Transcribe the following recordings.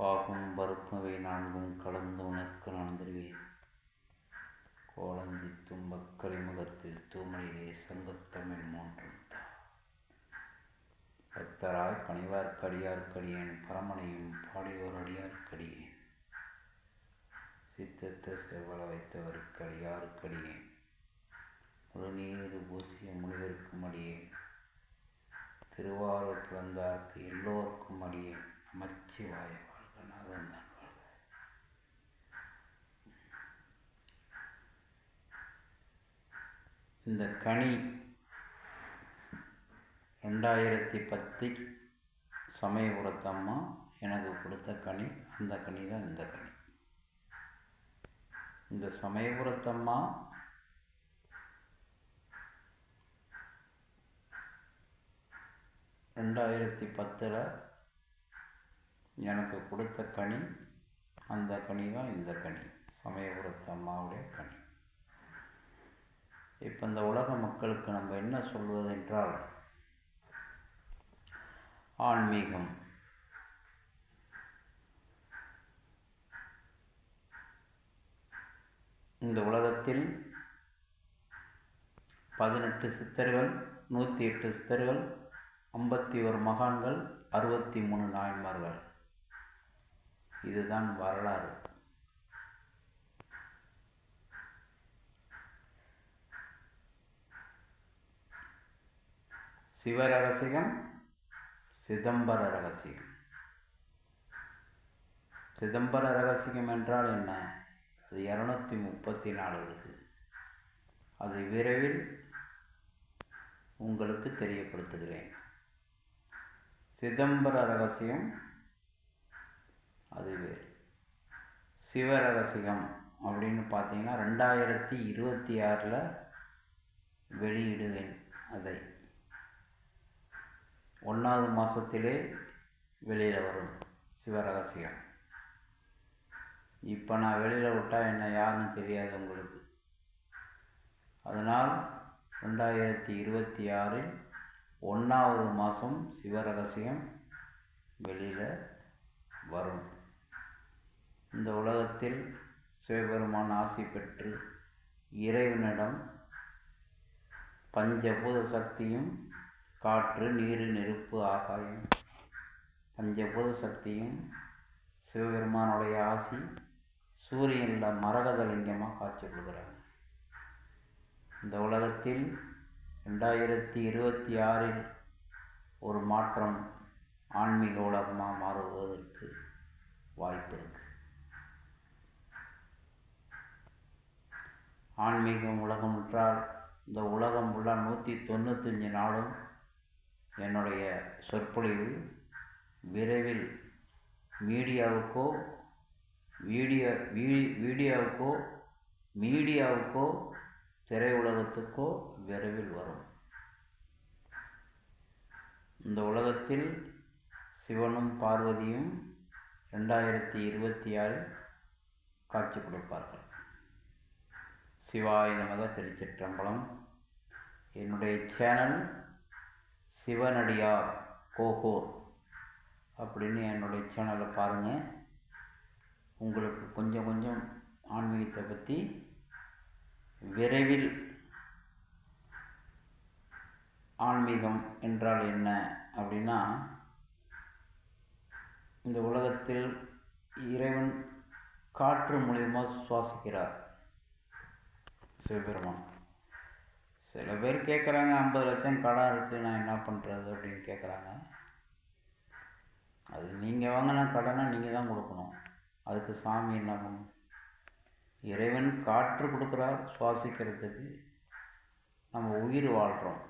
பாகும் பருப்புவை நான்கும் கலந்து உனக்கு நான் தருவேன். கோலஞ்சி தும்பக் கரிமுகத்தில் தூமணியிலே சங்கத்தமிழ் மூன்றும் தா. பக்தராய் பணிவார்க்கடியார்க்கடியேன் பரமனையும் பாடியோர் அடியார்க்கடியேன். சித்தத்தை செவ்வள வைத்தவருக்கு அடியார்க்கடியேன். முழுநீரு பூசிய முனிவருக்கும் அடியேன். திருவாரூர் பிறந்தார்க்கு எல்லோருக்கும் அடியேன். நமச்சிவாய வாழ்க, நாதன்தான் வாழ்க. இந்த கனி 2010 சமயபுரத்தம்மா எனக்கு கொடுத்த கனி. அந்த கனி தான் இந்த கனி. இந்த சமயபுரத்தம்மா ரெண்டாயிரத்தி10 எனக்கு கொடுத்த கனி. அந்த கனி தான் இந்த கனி, சமயபுரத்து அம்மாவுடைய கனி. இப்போ இந்த உலக மக்களுக்கு நம்ம என்ன சொல்வது என்றால், ஆன்மீகம். இந்த உலகத்தில் 18 சித்தர்கள், 108 சித்தர்கள், 51 மகான்கள், 63 நாயன்மார்கள். இதுதான் வரலாறு. சிவரகசியம், சிதம்பர ரகசியம். சிதம்பர ரகசியம் என்றால் என்ன? அது 234 இருக்குது. அது விரைவில் உங்களுக்கு தெரியப்படுத்துகிறேன். சிதம்பர ரகசியம் அது வேறு. சிவரகசியம் அப்படின்னு பார்த்தீங்கன்னா 2026 வெளியிடுவேன். அதை 1வது மாதத்திலே வெளியில் வரும் சிவரகசியம். இப்போ நான் வெளியில் விட்டால் என்ன யாருன்னு தெரியாது உங்களுக்கு. அதனால் 2026 1வது மாதம் சிவரகசியம் வெளியில் வரும். இந்த உலகத்தில் சிவபெருமான் ஆசி பெற்று இறைவனிடம் பஞ்சபூத சக்தியும், காற்று, நீர், நெருப்பு, ஆகாயம், பஞ்சபூத சக்தியும் சிவபெருமானுடைய ஆசி சூரியனில் மரகதலிங்கமாக காட்சி கொடுக்குறாங்க. இந்த உலகத்தில் 2026 ஒரு மாற்றம் ஆன்மீக உலகமாக மாறுவதற்கு வாய்ப்பு இருக்கு. ஆன்மீகம் உலகம் என்றால் இந்த உலகம் ஃபுல்லாக 195 நாளும் என்னுடைய சொற்பொழிவு விரைவில் மீடியாவுக்கோ திரையுலகத்துக்கோ விரைவில் வரும். இந்த உலகத்தில் சிவனும் பார்வதியும் 2026 காட்சி கொடுப்பார்கள். சிவாய நமக. திருச்சிற்றம்பலம். என்னுடைய சேனல் சிவனடியார் கோகோர் அப்படின்னு என்னுடைய சேனலை பாருங்கள். உங்களுக்கு கொஞ்சம் கொஞ்சம் ஆன்மீகத்தை பற்றி விரைவில், ஆன்மீகம் என்றால் என்ன அப்படின்னா, இந்த உலகத்தில் இறைவன் காற்று மூலியமாக சுவாசிக்கிறார் சிவபெருமான். சில பேர் கேட்குறாங்க, 50 லட்சம் கடன் இருக்குது, நான் என்ன பண்ணுறது அப்படின்னு கேட்குறாங்க. அது நீங்கள் வாங்கின கடனை நீங்கள் தான் கொடுக்கணும். அதுக்கு சாமி என்ன பண்ணும்? இறைவன் காற்று கொடுக்குறார் சுவாசிக்கிறதுக்கு, நம்ம உயிர் வாழ்கிறோம்.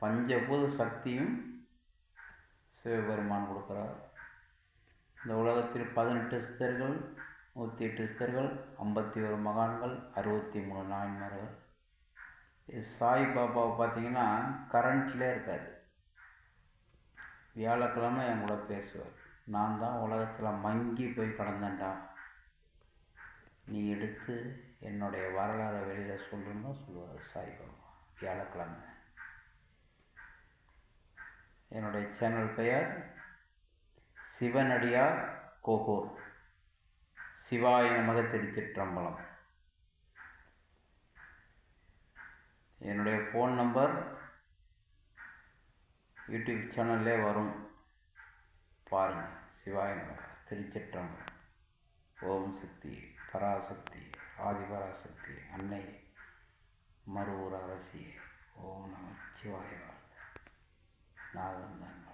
பஞ்சபூத சக்தியும் சிவபெருமான் கொடுக்குறார். இந்த உலகத்தில் 18 சித்தர்கள், 108 சித்தர்கள், 51 மகான்கள், 63 நாயன்மார்கள். சாய்பாபாவை பார்த்தீங்கன்னா கரண்ட்லேயே இருக்காது. வியாழக்கிழமை என் கூட பேசுவார். நான் தான் உலகத்தில் மங்கி போய் கடந்தேன்டா, நீ எடுத்து என்னுடைய வரலாறை வெளியில் சொல்லுன்னு சொல்லுவார் சாய்பாபா வியாழக்கிழமை. என்னுடைய சேனல் பெயர் சிவனடியார் கோகூர். சிவாய நமக. திருச்சிற்றம்பலம். என்னுடைய ஃபோன் நம்பர் யூடியூப் சேனல்லே வரும், பாருங்கள். சிவாய நமக. திருச்சிற்றம்பலம். ஓம் சக்தி, பராசக்தி, ஆதிபராசக்தி, அன்னை, மறுவூர் அரசி. ஓம் நம சிவாய. நாகந்தான்.